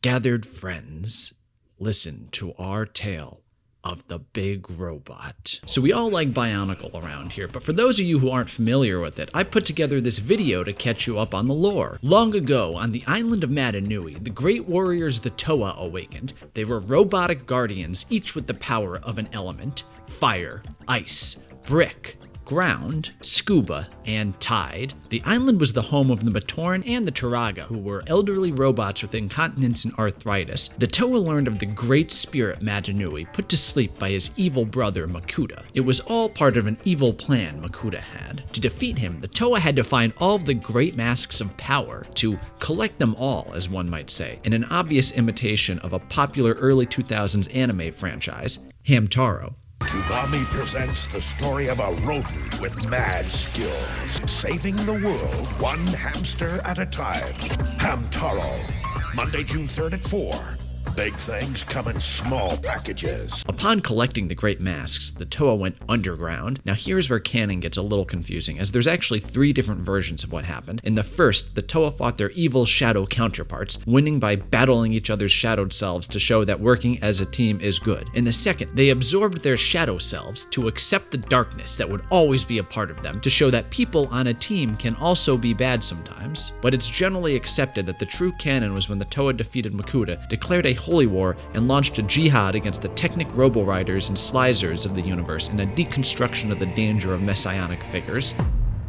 Gathered friends, listen to our tale of the big robot. So we all like Bionicle around here, but for those of you who aren't familiar with it, I put together this video to catch you up on the lore. Long ago, on the island of Matanui, the great warriors the Toa awakened. They were robotic guardians, each with the power of an element: fire, ice, brick, ground, scuba, and tide. The island was the home of the Matoran and the Turaga, who were elderly robots with incontinence and arthritis. The Toa learned of the great spirit Matanui, put to sleep by his evil brother Makuta. It was all part of an evil plan Makuta had. To defeat him, the Toa had to find all of the great masks of power, to collect them all, as one might say, in an obvious imitation of a popular early 2000s anime franchise, Hamtaro. Tsugami presents the story of a rodent with mad skills, saving the world one hamster at a time. Hamtaro, Monday, June 3rd at 4. Big things come in small packages. Upon collecting the great masks, the Toa went underground. Now here's where canon gets a little confusing, as there's actually 3 different versions of what happened. In the first, the Toa fought their evil shadow counterparts, winning by battling each other's shadowed selves to show that working as a team is good. In the second, they absorbed their shadow selves to accept the darkness that would always be a part of them, to show that people on a team can also be bad sometimes. But it's generally accepted that the true canon was when the Toa defeated Makuta, declared a holy war, and launched a jihad against the Technic robo-riders and slizers of the universe in a deconstruction of the danger of messianic figures.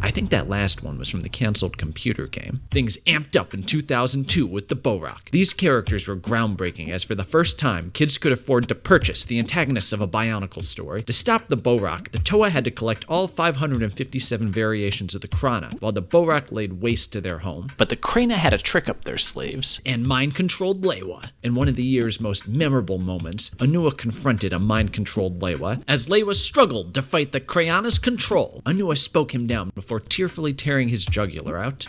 I think that last one was from the canceled computer game. Things amped up in 2002 with the Borak. These characters were groundbreaking, as for the first time, kids could afford to purchase the antagonists of a Bionicle story. To stop the Borak, the Toa had to collect all 557 variations of the Krana, while the Borak laid waste to their home. But the Krana had a trick up their sleeves, and mind-controlled Leiwa. In one of the year's most memorable moments, Anua confronted a mind-controlled Leiwa. As Leiwa struggled to fight the Krana's control, Anua spoke him down before tearfully tearing his jugular out.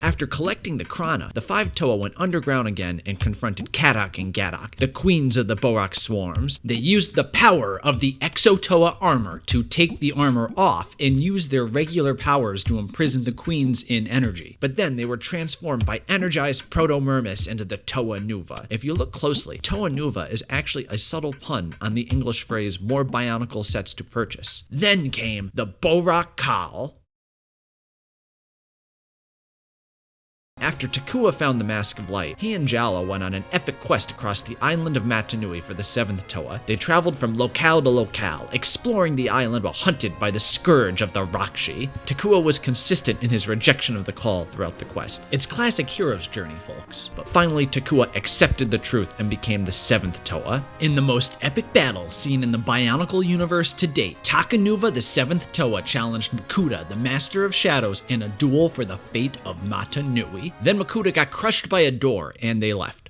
After collecting the Krana, the 5 Toa went underground again and confronted Karak and Garak, the queens of the Borak swarms. They used the power of the Exo-Toa armor to take the armor off and use their regular powers to imprison the queens in energy. But then they were transformed by energized Proto-Mermis into the Toa Nuva. If you look closely, Toa Nuva is actually a subtle pun on the English phrase more Bionicle sets to purchase. Then came the Borak Kal. After Takua found the Mask of Light, he and Jala went on an epic quest across the island of Matanui for the 7th Toa. They traveled from locale to locale, exploring the island while hunted by the scourge of the Rakshi. Takua was consistent in his rejection of the call throughout the quest. It's classic hero's journey, folks. But finally, Takua accepted the truth and became the 7th Toa. In the most epic battle seen in the Bionicle universe to date, Takanuva, the 7th Toa, challenged Makuta, the Master of Shadows, in a duel for the fate of Matanui. Then Makuta got crushed by a door, and they left.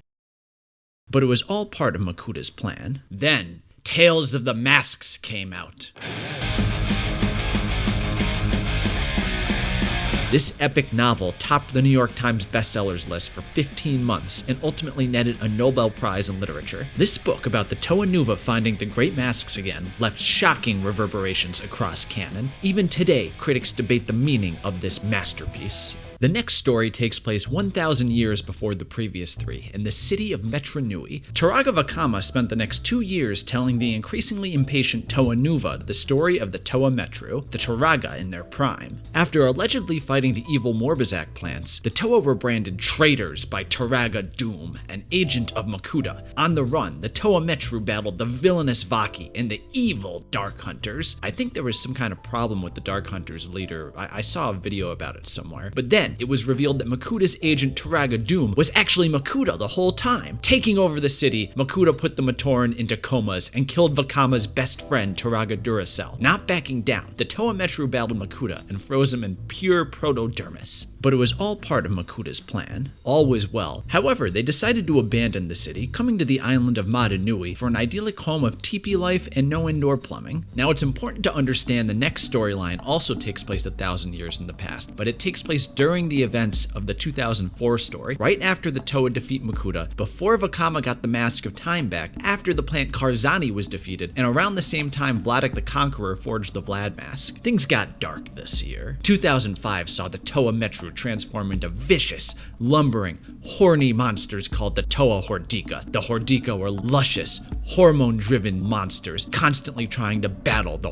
But it was all part of Makuta's plan. Then, Tales of the Masks came out. This epic novel topped the New York Times bestsellers list for 15 months and ultimately netted a Nobel Prize in Literature. This book about the Toa Nuva finding the great masks again left shocking reverberations across canon. Even today, critics debate the meaning of this masterpiece. The next story takes place 1,000 years before the previous 3, in the city of Metranui. Turaga Vakama spent the next 2 years telling the increasingly impatient Toa Nuva the story of the Toa Metru, the Turaga in their prime. After allegedly fighting the evil Morbizak plants, the Toa were branded traitors by Turaga Doom, an agent of Makuta. On the run, the Toa Metru battled the villainous Vaki and the evil Dark Hunters. I think there was some kind of problem with the Dark Hunters leader. I saw a video about it somewhere. But then, it was revealed that Makuta's agent Turaga Doom was actually Makuta the whole time. Taking over the city, Makuta put the Matoran into comas and killed Vakama's best friend Turaga Duracell. Not backing down, the Toa Metru battled Makuta and froze him in pure protodermis. But it was all part of Makuta's plan. All was well. However, they decided to abandon the city, coming to the island of Matanui for an idyllic home of teepee life and no indoor plumbing. Now, it's important to understand the next storyline also takes place 1,000 years in the past, but it takes place during the events of the 2004 story, right after the Toa defeat Makuta, before Vakama got the Mask of Time back, after the plant Karzani was defeated, and around the same time Vladek the Conqueror forged the Vlad Mask. Things got dark this year. 2005 saw the Toa Metru would transform into vicious, lumbering, horny monsters called the Toa Hordika. The Hordika were luscious, hormone-driven monsters, constantly trying to battle the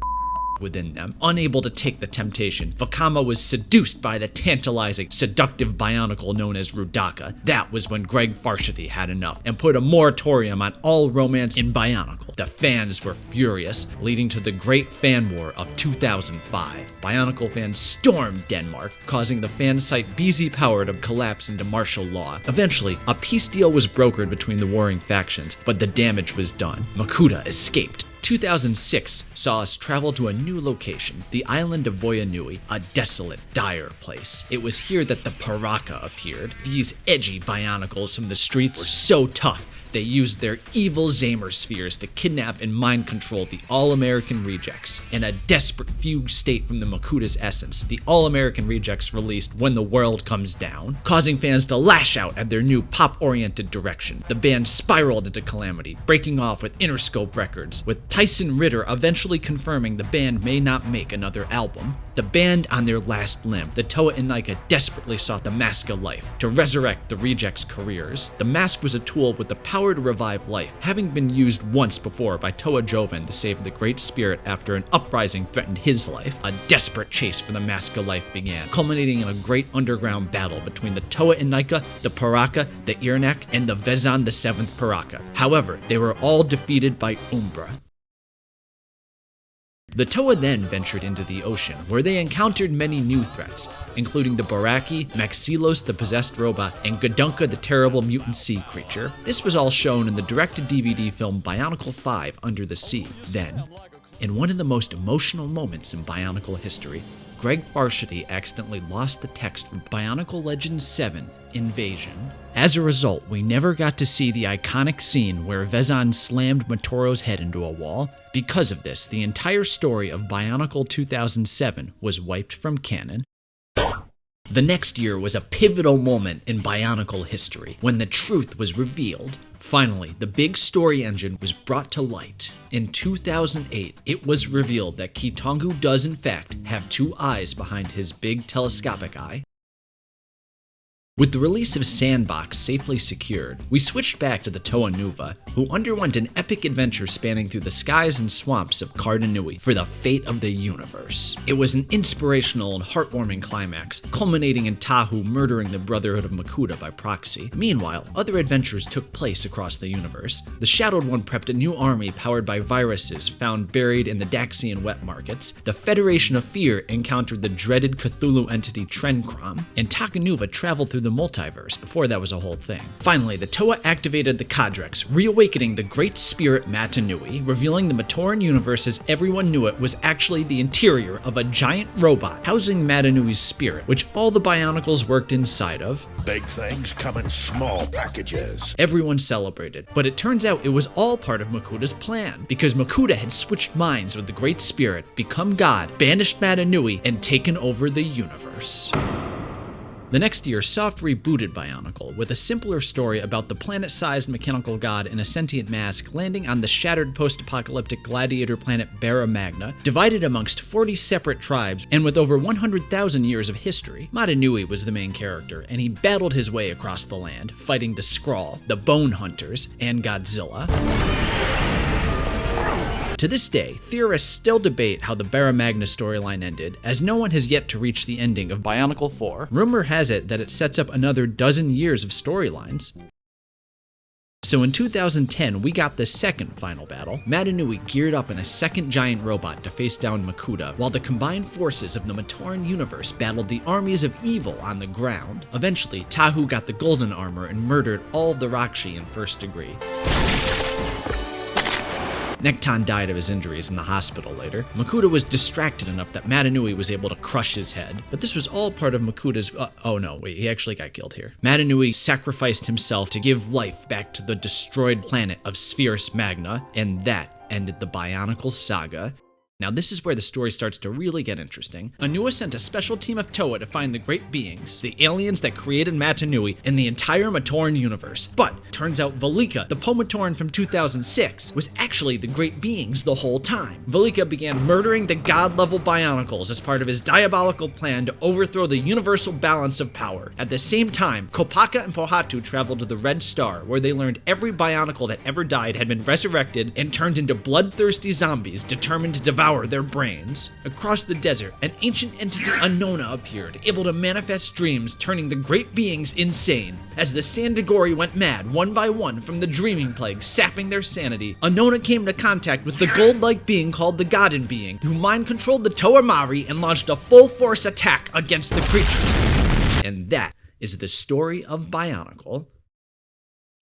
within them. Unable to take the temptation, Vakama was seduced by the tantalizing, seductive Bionicle known as Rudaka. That was when Greg Farshidi had enough and put a moratorium on all romance in Bionicle. The fans were furious, leading to the Great Fan War of 2005. Bionicle fans stormed Denmark, causing the fan site BZ Power to collapse into martial law. Eventually, a peace deal was brokered between the warring factions, but the damage was done. Makuta escaped. 2006 saw us travel to a new location, the island of Voyanui, a desolate, dire place. It was here that the Paraka appeared. These edgy Bionicles from the streets were so tough, they used their evil Zamer spheres to kidnap and mind control the All-American Rejects. In a desperate fugue state from the Makuta's essence, the All-American Rejects released When the World Comes Down, causing fans to lash out at their new pop-oriented direction. The band spiraled into calamity, breaking off with Interscope Records, with Tyson Ritter eventually confirming the band may not make another album. The band on their last limb, the Toa and Nika desperately sought the Mask of Life to resurrect the Rejects' careers. The mask was a tool with the power to revive life, having been used once before by Toa Joven to save the Great Spirit after an uprising threatened his life. A desperate chase for the Mask of Life began, culminating in a great underground battle between the Toa and Nika, the Paraka, the Irnak, and the Vezan the 7th Paraka. However, they were all defeated by Umbra. The Toa then ventured into the ocean, where they encountered many new threats, including the Baraki, Maxilos the possessed robot, and Gadunka the terrible mutant sea creature. This was all shown in the direct-to-DVD film Bionicle 5 Under the Sea. Then, in one of the most emotional moments in Bionicle history, Greg Farshidi accidentally lost the text from Bionicle Legends 7, Invasion. As a result, we never got to see the iconic scene where Vezan slammed Motoro's head into a wall. Because of this, the entire story of Bionicle 2007 was wiped from canon. The next year was a pivotal moment in Bionicle history, when the truth was revealed. Finally, the big story engine was brought to light. In 2008, it was revealed that Kitongu does in fact have two eyes behind his big telescopic eye. With the release of Sandbox safely secured, we switched back to the Takanuva, who underwent an epic adventure spanning through the skies and swamps of Kardanui for the fate of the universe. It was an inspirational and heartwarming climax, culminating in Tahu murdering the Brotherhood of Makuta by proxy. Meanwhile, other adventures took place across the universe. The Shadowed One prepped a new army powered by viruses found buried in the Daxian wet markets. The Federation of Fear encountered the dreaded Cthulhu entity Trenkrom, and Takanuva traveled through the multiverse before that was a whole thing. Finally, the Toa activated the Kadrex, reawakening the Great Spirit Matanui, revealing the Matoran universe as everyone knew it was actually the interior of a giant robot housing Matanui's spirit, which all the Bionicles worked inside of. Big things come in small packages. Everyone celebrated, but it turns out it was all part of Makuta's plan, because Makuta had switched minds with the Great Spirit, become God, banished Matanui, and taken over the universe. The next year, Soft rebooted Bionicle with a simpler story about the planet-sized mechanical god in a sentient mask landing on the shattered post-apocalyptic gladiator planet Barra Magna, divided amongst 40 separate tribes, and with over 100,000 years of history. Matanui was the main character, and he battled his way across the land, fighting the Skrull, the Bone Hunters, and Godzilla. To this day, theorists still debate how the Barra Magna storyline ended, as no one has yet to reach the ending of Bionicle 4. Rumor has it that it sets up another dozen years of storylines. So in 2010, we got the second final battle. Matanui geared up in a second giant robot to face down Makuta, while the combined forces of the Matoran universe battled the armies of evil on the ground. Eventually, Tahu got the golden armor and murdered all of the Rakshi in first degree. Nekton died of his injuries in the hospital later. Makuta was distracted enough that Matanui was able to crush his head. But this was all part of Makuta's... oh no, wait, he actually got killed here. Matanui sacrificed himself to give life back to the destroyed planet of Spherus Magna, and that ended the Bionicle saga. Now this is where the story starts to really get interesting. Anua sent a special team of Toa to find the great beings, the aliens that created Matanui and the entire Matoran universe. But turns out Velika, the Pomatoran from 2006, was actually the great beings the whole time. Velika began murdering the god-level Bionicles as part of his diabolical plan to overthrow the universal balance of power. At the same time, Kopaka and Pohatu traveled to the Red Star, where they learned every Bionicle that ever died had been resurrected and turned into bloodthirsty zombies determined to devour their brains. Across the desert, an ancient entity Annona appeared, able to manifest dreams, turning the great beings insane. As the Sandagori went mad one by one from the dreaming plague, sapping their sanity, Annona came into contact with the gold-like being called the Godin Being, who mind-controlled the Toa Mari and launched a full-force attack against the creature. And that is the story of Bionicle.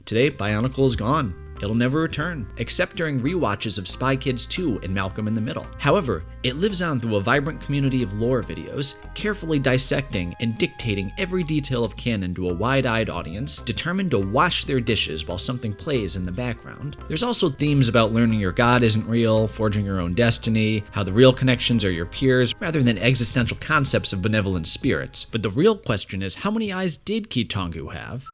Today, Bionicle is gone. It'll never return, except during rewatches of Spy Kids 2 and Malcolm in the Middle. However, it lives on through a vibrant community of lore videos, carefully dissecting and dictating every detail of canon to a wide-eyed audience, determined to wash their dishes while something plays in the background. There's also themes about learning your god isn't real, forging your own destiny, how the real connections are your peers, rather than existential concepts of benevolent spirits. But the real question is, how many eyes did Kitongu have?